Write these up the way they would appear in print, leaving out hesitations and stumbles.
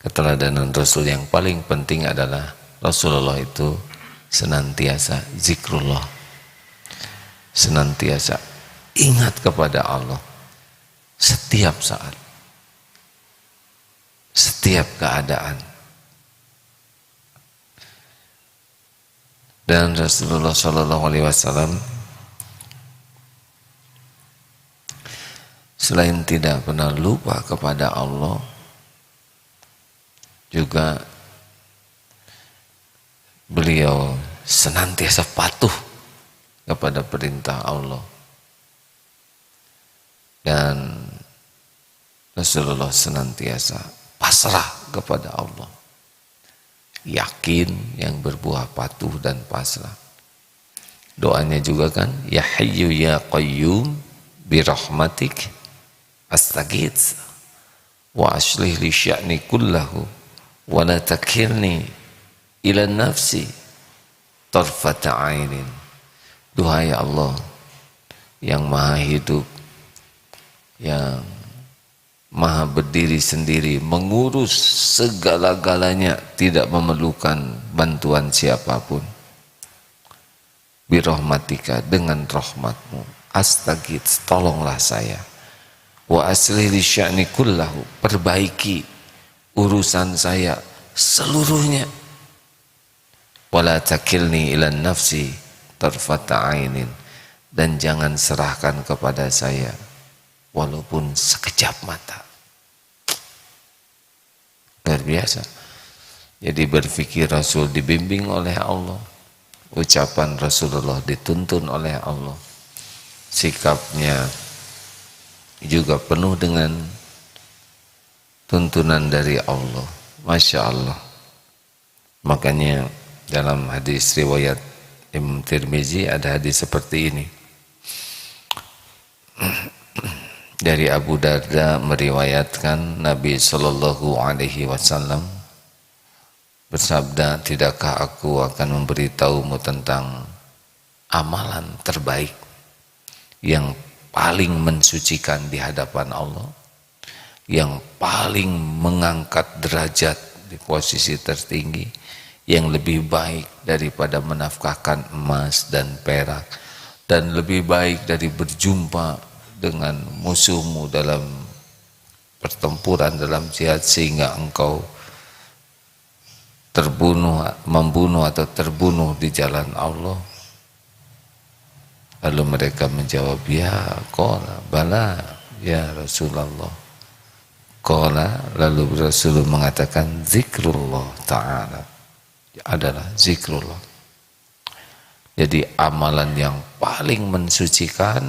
keteladanan Rasul yang paling penting adalah Rasulullah itu senantiasa zikrullah, senantiasa ingat kepada Allah setiap saat, setiap keadaan. Dan Rasulullah SAW selain tidak pernah lupa kepada Allah, juga beliau senantiasa patuh kepada perintah Allah. Dan Rasulullah senantiasa pasrah kepada Allah, yakin yang berbuah patuh dan pasrah. Doanya juga kan, ya hayyu ya qayyum birahmatik astaghits wa aslih li sya'ni kullahu wa la takilni ila nafsi tarfata ainin. Duhai Allah yang maha hidup, yang maha berdiri sendiri, mengurus segala-galanya, tidak memerlukan bantuan siapapun. Birahmatika, dengan rahmatmu, astaghits, tolonglah saya. Wa aslih li sya'ni kullahu, perbaiki urusan saya seluruhnya. Wala takilni ila nafsi tarfata ainin, dan jangan serahkan kepada saya walaupun sekejap mata. Luar biasa. Jadi berpikir Rasul dibimbing oleh Allah, ucapan Rasulullah dituntun oleh Allah, sikapnya juga penuh dengan tuntunan dari Allah. Masya Allah. Makanya dalam hadis riwayat Imam Tirmizi ada hadis seperti ini. Dari Abu Darda meriwayatkan Nabi Shallallahu Alaihi Wasallam bersabda, tidakkah aku akan memberitahumu tentang amalan terbaik yang paling mensucikan di hadapan Allah, yang paling mengangkat derajat di posisi tertinggi, yang lebih baik daripada menafkahkan emas dan perak, dan lebih baik dari berjumpa dengan musuhmu dalam pertempuran, dalam jihad, sehingga engkau membunuh atau terbunuh di jalan Allah. Lalu mereka menjawab, ya qala bala ya Rasulullah. Qala, lalu Rasulullah mengatakan, zikrullah ta'ala adalah zikrullah. Jadi amalan yang paling mensucikan,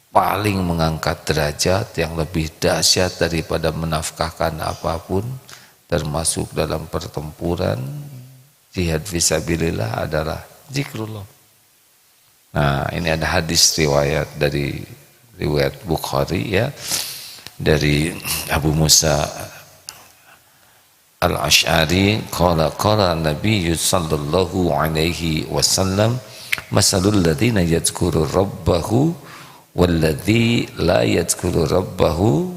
paling mengangkat derajat, yang lebih dahsyat daripada menafkahkan apapun, termasuk dalam pertempuran jihad fisabilillah, adalah zikrullah. Nah, ini ada hadis riwayat dari riwayat Bukhari, ya, dari Abu Musa Al-Asy'ari, qala Nabi sallallahu alaihi wasallam, masalul ladzina yadhkuru rabbahu walladzi la yadhkuru rabbahu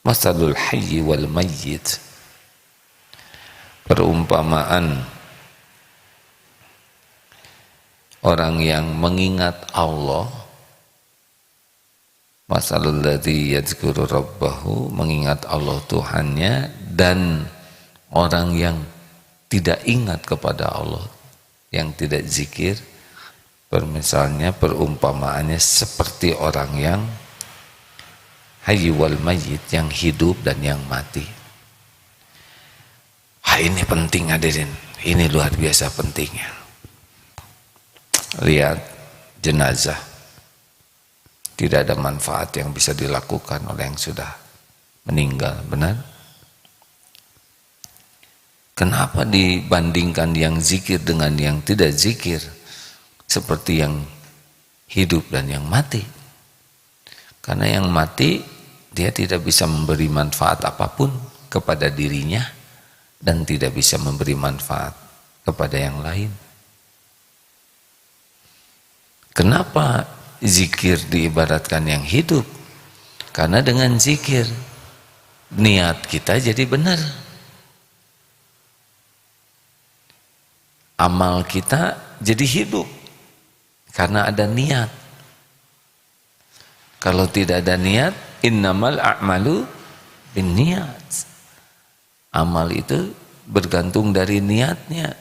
masalul hayyi wal mayyit. Perumpamaan orang yang mengingat Allah, masalul ladzi yadhkuru rabbahu, mengingat Allah Tuhannya, dan orang yang tidak ingat kepada Allah, yang tidak zikir. Misalnya perumpamaannya seperti orang yang hayy wal mayyit, yang hidup dan yang mati. Ini penting hadirin, ini luar biasa pentingnya. Lihat jenazah, tidak ada manfaat yang bisa dilakukan oleh yang sudah meninggal, benar? Kenapa dibandingkan yang zikir dengan yang tidak zikir, seperti yang hidup dan yang mati? Karena yang mati, dia tidak bisa memberi manfaat apapun kepada dirinya dan tidak bisa memberi manfaat kepada yang lain. Kenapa zikir diibaratkan yang hidup? Karena dengan zikir niat kita jadi benar. Amal kita jadi hidup karena ada niat. Kalau tidak ada niat, innamal a'malu binniyat. Amal itu bergantung dari niatnya.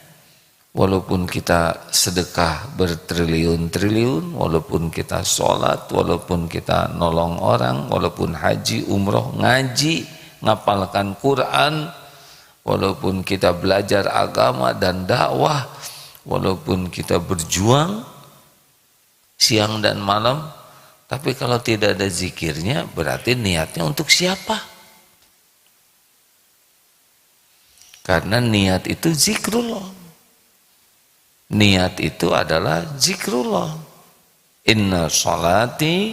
Walaupun kita sedekah bertriliun-triliun, walaupun kita sholat, walaupun kita nolong orang, walaupun haji, umroh, ngaji, ngapalkan Quran, walaupun kita belajar agama dan dakwah, walaupun kita berjuang siang dan malam, tapi kalau tidak ada zikirnya, berarti niatnya untuk siapa? Karena niat itu zikrullah. Niat itu adalah zikrullah. Inna sholati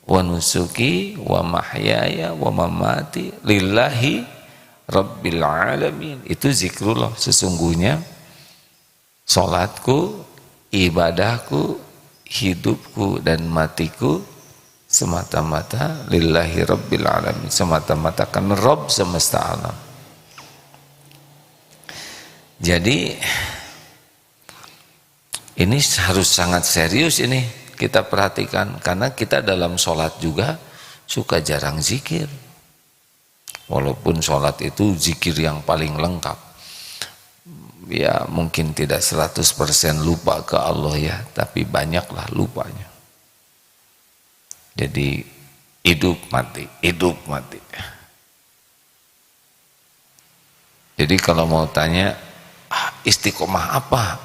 wa nusuki wa mahyaya wa mamati lillahi rabbil alamin. Itu zikrullah. Sesungguhnya sholatku, ibadahku, hidupku dan matiku semata-mata lillahi rabbil alamin, semata-mata karena Rabb semesta alam. Jadi ini harus sangat serius ini kita perhatikan, karena kita dalam sholat juga suka jarang zikir. Walaupun sholat itu zikir yang paling lengkap, ya mungkin tidak 100% lupa ke Allah ya, tapi banyaklah lupanya. Jadi hidup mati, hidup mati. Jadi kalau mau tanya istiqomah apa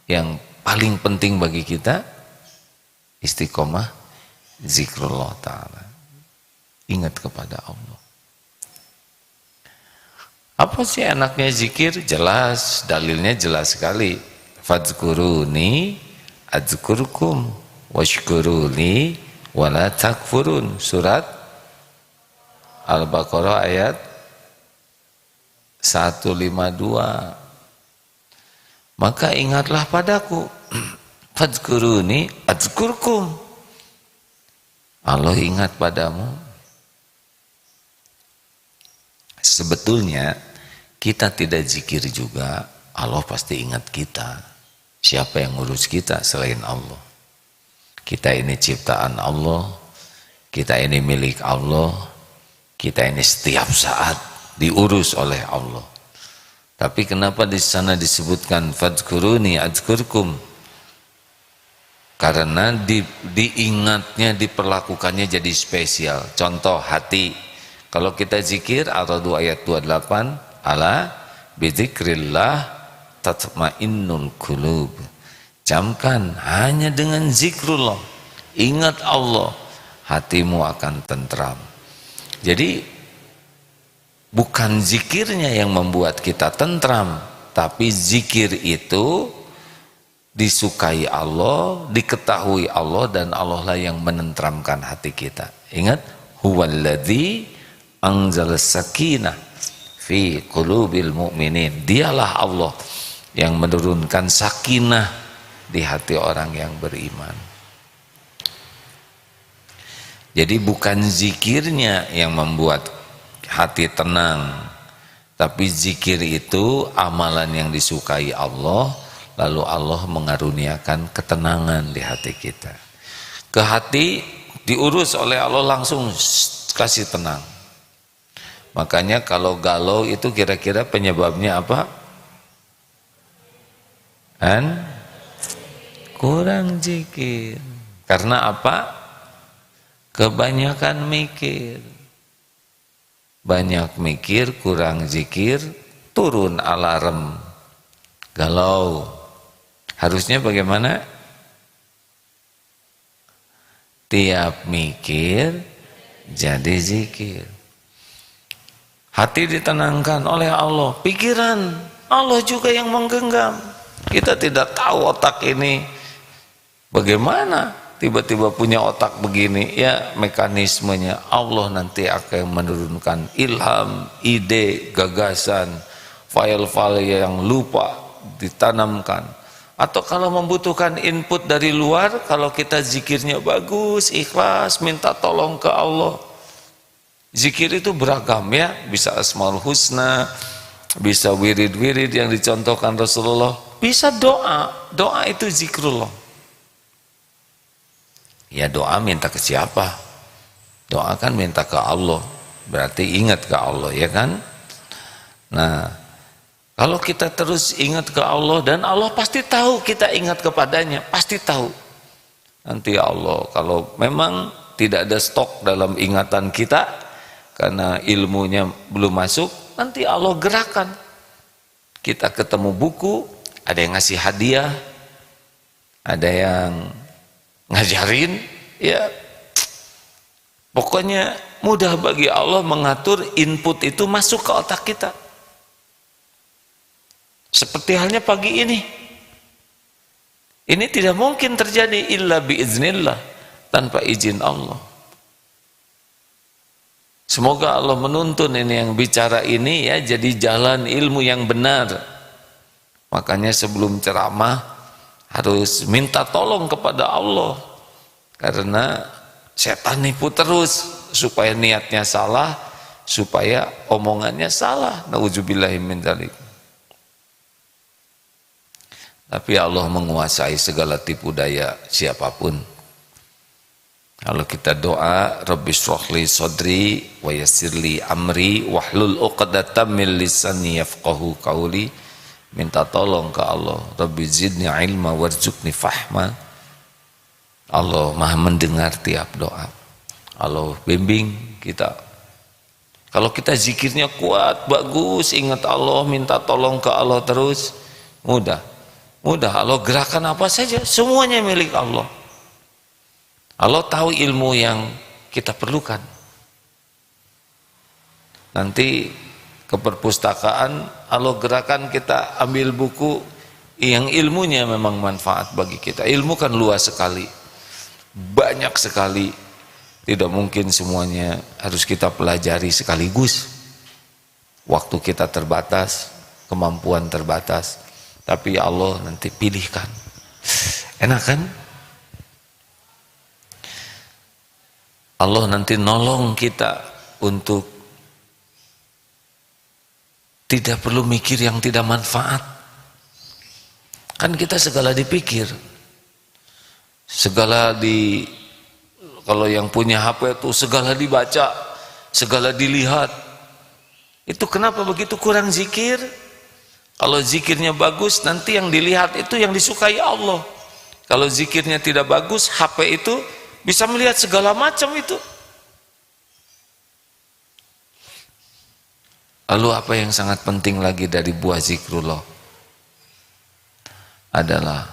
yang paling penting bagi kita, istiqomah zikrullah ta'ala, ingat kepada Allah. Apa sih enaknya zikir? Jelas, dalilnya jelas sekali. Fadzkuruni adzkurkum washkuruni wala takfurun. Surat Al-Baqarah ayat 152. Maka ingatlah padaku. Fadzkuruni adzkurkum. Allah ingat padamu. Sebetulnya kita tidak zikir juga, Allah pasti ingat kita. Siapa yang ngurus kita selain Allah? Kita ini ciptaan Allah, kita ini milik Allah, kita ini setiap saat diurus oleh Allah. Tapi kenapa di sana disebutkan fadzkuruni adzkurkum? Karena diingatnya, diperlakukannya jadi spesial. Contoh hati. Kalau kita zikir atau ayat 28, ala bizikrillah tatmainnul qulub. Camkan hanya dengan zikrullah, ingat Allah, hatimu akan tentram. Jadi bukan zikirnya yang membuat kita tentram, tapi zikir itu disukai Allah, diketahui Allah, dan Allah lah yang menentramkan hati kita. Ingat, huwallazi anzala sakinah fi qulubil mu'minin. Dialah Allah yang menurunkan sakinah di hati orang yang beriman. Jadi bukan zikirnya yang membuat hati tenang, tapi zikir itu amalan yang disukai Allah, lalu Allah mengaruniakan ketenangan di hati kita. Ke hati diurus oleh Allah, langsung kasih tenang. Makanya kalau galau itu kira-kira penyebabnya apa? Kurang zikir. Karena apa? Kebanyakan mikir. Banyak mikir, kurang zikir, turun alarm. Galau. Harusnya bagaimana? Tiap mikir jadi zikir. Hati ditenangkan oleh Allah, pikiran Allah juga yang menggenggam. Kita tidak tahu otak ini bagaimana tiba-tiba punya otak begini, ya mekanismenya Allah nanti akan menurunkan ilham, ide, gagasan, file-file yang lupa ditanamkan. Atau kalau membutuhkan input dari luar, kalau kita zikirnya bagus, ikhlas, minta tolong ke Allah, Zikir itu beragam ya, bisa Asmaul Husna, bisa wirid-wirid yang dicontohkan Rasulullah, bisa doa. Doa itu zikrullah. Ya doa minta ke siapa? Doa kan minta ke Allah, berarti ingat ke Allah, ya kan? Nah, kalau kita terus ingat ke Allah, dan Allah pasti tahu kita ingat kepadanya, pasti tahu. Nanti Allah kalau memang tidak ada stok dalam ingatan kita karena ilmunya belum masuk, nanti Allah gerakan. Kita ketemu buku, ada yang ngasih hadiah, ada yang ngajarin, ya pokoknya mudah bagi Allah mengatur input itu masuk ke otak kita. Seperti halnya pagi ini tidak mungkin terjadi illa biiznillah, tanpa izin Allah. Semoga Allah menuntun ini yang bicara ini ya jadi jalan ilmu yang benar. Makanya sebelum ceramah harus minta tolong kepada Allah, karena setan nipu terus supaya niatnya salah, supaya omongannya salah. Nauzubillahi min dzalik. Tapi Allah menguasai segala tipu daya siapapun. Kalau kita doa, Rabbi shrahli sadri wa yassirli amri wahlul 'uqdatam min lisani yafqahu qawli, minta tolong ke Allah. Rabbi zidni ilma warzuqni fahma. Allah Maha mendengar tiap doa. Allah bimbing kita. Kalau kita zikirnya kuat, bagus, ingat Allah, minta tolong ke Allah terus, mudah. Allah gerakan apa saja, semuanya milik Allah. Allah tahu ilmu yang kita perlukan. Nanti ke perpustakaan, Allah gerakan kita ambil buku yang ilmunya memang manfaat bagi kita. Ilmu kan luas sekali, banyak sekali, tidak mungkin semuanya harus kita pelajari sekaligus. Waktu kita terbatas, kemampuan terbatas. Tapi Allah nanti pilihkan. Enak kan? Allah nanti nolong kita untuk tidak perlu mikir yang tidak manfaat. Kan kita segala dipikir. Kalau yang punya HP itu segala dibaca, segala dilihat. Itu kenapa begitu kurang zikir? Kalau zikirnya bagus, nanti yang dilihat itu yang disukai Allah. Kalau zikirnya tidak bagus, HP itu bisa melihat segala macam itu. Lalu apa yang sangat penting lagi dari buah zikrullah? Adalah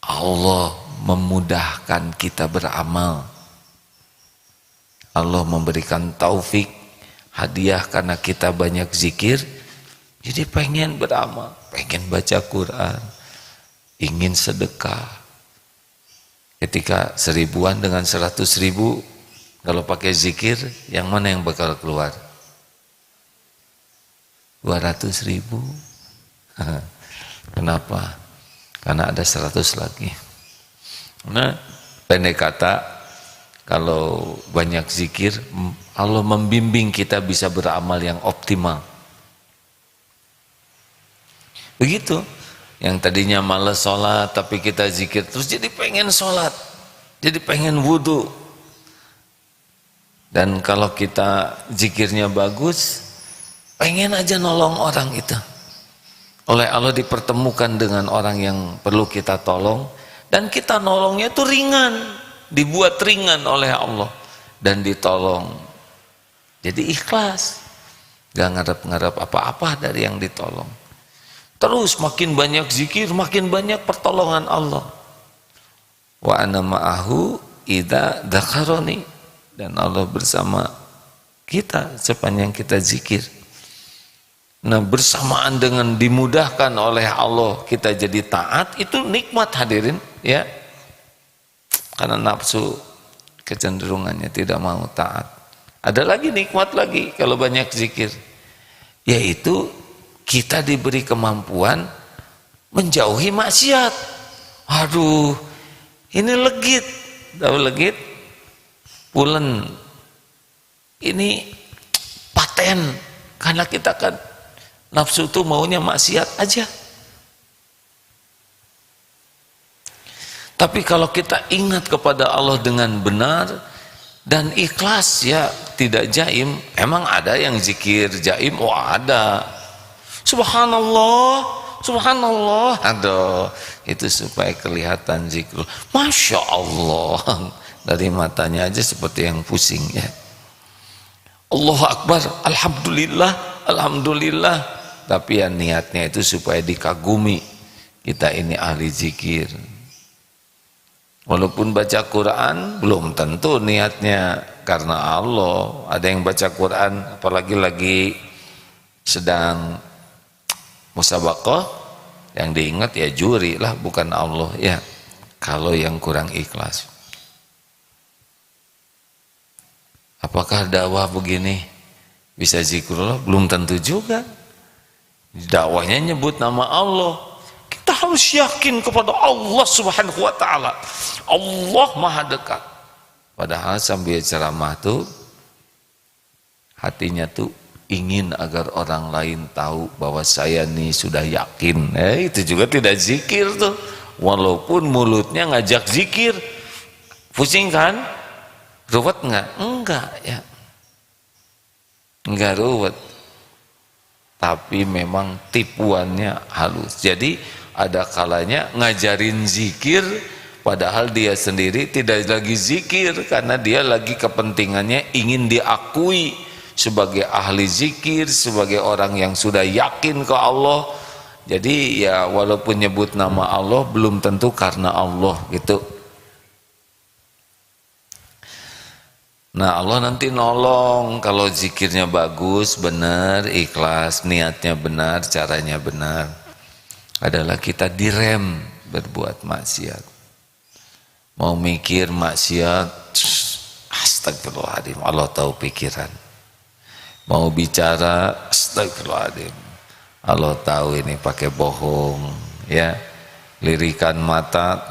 Allah memudahkan kita beramal. Allah memberikan taufik, hadiah karena kita banyak zikir. Jadi pengen beramal, pengen baca Quran, ingin sedekah. Ketika 1000-an dengan 100.000, kalau pakai zikir, yang mana yang bakal keluar? 200.000. Kenapa? Karena ada 100 lagi. Nah, pendek kata, kalau banyak zikir, Allah membimbing kita bisa beramal yang optimal. Begitu, yang tadinya malas sholat tapi kita zikir terus jadi pengen sholat, jadi pengen wudhu. Dan kalau kita zikirnya bagus, pengen aja nolong orang itu. Oleh Allah dipertemukan dengan orang yang perlu kita tolong, dan kita nolongnya itu ringan, dibuat ringan oleh Allah dan ditolong. Jadi ikhlas, gak ngarep-ngarep apa-apa dari yang ditolong. Terus makin banyak zikir, makin banyak pertolongan Allah. Wa ana ma'ahu idza dzakaroni, dan Allah bersama kita sepanjang kita zikir. Nah, bersamaan dengan dimudahkan oleh Allah kita jadi taat, itu nikmat hadirin ya. Karena nafsu kecenderungannya tidak mau taat. Ada lagi nikmat lagi kalau banyak zikir, yaitu kita diberi kemampuan menjauhi maksiat. Aduh, ini legit, tahu legit? Pulen. ini paten, karena kita kan nafsu tuh maunya maksiat aja. Tapi kalau kita ingat kepada Allah dengan benar dan ikhlas, ya tidak jaim. Emang ada yang zikir jaim? Oh ada. Subhanallah, subhanallah. Aduh, itu supaya kelihatan zikrul. Masya Allah, dari matanya aja seperti yang pusing ya. Allahu Akbar, alhamdulillah, alhamdulillah. Tapi ya niatnya itu supaya dikagumi, kita ini ahli zikir. Walaupun baca Quran belum tentu niatnya karena Allah. Ada yang baca Quran apalagi lagi sedang musabaqah, yang diingat ya juri lah, bukan Allah ya. Kalau yang kurang ikhlas, apakah dakwah begini bisa zikrullah? Belum tentu juga. Dakwahnya nyebut nama Allah, kita harus yakin kepada Allah Subhanahu wa ta'ala. Allah maha dekat. Padahal sambil ceramah tuh hatinya tuh ingin agar orang lain tahu bahwa saya nih sudah yakin. Itu juga tidak zikir tuh. Walaupun mulutnya ngajak zikir. Pusing kan? Ruwet enggak? Enggak ya. Enggak ruwet. Tapi memang tipuannya halus. Jadi ada kalanya ngajarin zikir padahal dia sendiri tidak lagi zikir, karena dia lagi kepentingannya ingin diakui sebagai ahli zikir, sebagai orang yang sudah yakin ke Allah. Jadi ya walaupun nyebut nama Allah belum tentu karena Allah gitu. Nah Allah nanti nolong kalau zikirnya bagus, benar, ikhlas, niatnya benar, caranya benar. Adalah kita direm berbuat maksiat. Mau mikir maksiat, astagfirullahaladzim, Allah tahu pikiran. Mau bicara, astagfirullahaladzim, Allah tahu ini pakai bohong ya. Lirikan mata,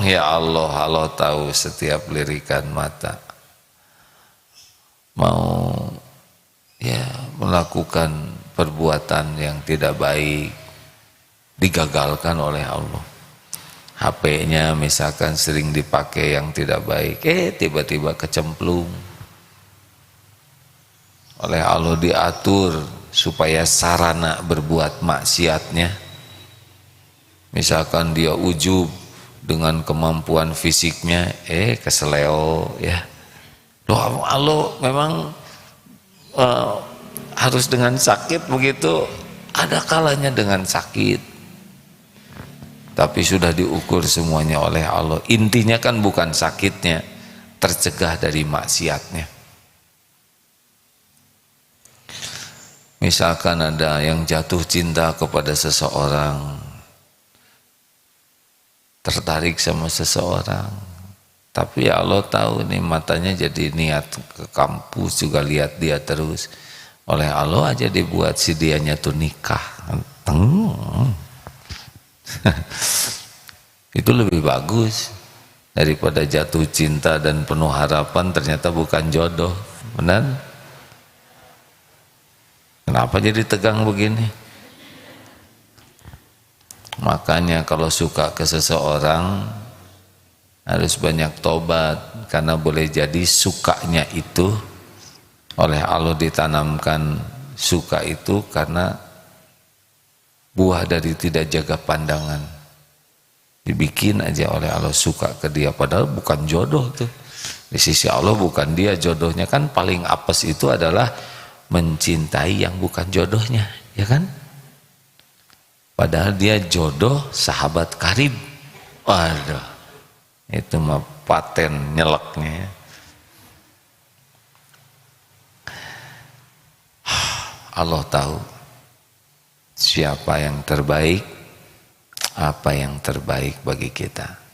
ya Allah, Allah tahu setiap lirikan mata. Mau ya melakukan perbuatan yang tidak baik, digagalkan oleh Allah. HP-nya misalkan sering dipakai yang tidak baik, tiba-tiba kecemplung. Oleh Allah diatur supaya sarana berbuat maksiatnya. Misalkan dia ujub dengan kemampuan fisiknya, keseleo ya. Loh Allah memang harus dengan sakit begitu? Ada kalanya dengan sakit, tapi sudah diukur semuanya oleh Allah. Intinya kan bukan sakitnya, tercegah dari maksiatnya. Misalkan ada yang jatuh cinta kepada seseorang, tertarik sama seseorang, tapi ya Allah tahu nih matanya jadi niat ke kampus juga lihat dia terus. Oleh Allah aja dibuat si dianya tuh nikah. Itu lebih bagus daripada jatuh cinta dan penuh harapan ternyata bukan jodoh. Benar? Kenapa jadi tegang begini? Makanya kalau suka ke seseorang harus banyak tobat, karena boleh jadi sukanya itu oleh Allah ditanamkan, suka itu karena buah dari tidak jaga pandangan. Dibikin aja oleh Allah suka ke dia, padahal bukan jodoh tuh. Di sisi Allah bukan dia jodohnya. Kan paling apes itu adalah mencintai yang bukan jodohnya, ya kan? Padahal dia jodoh sahabat karib. Waduh, itu mah paten nyeleknya ya. Allah tahu siapa yang terbaik, apa yang terbaik bagi kita.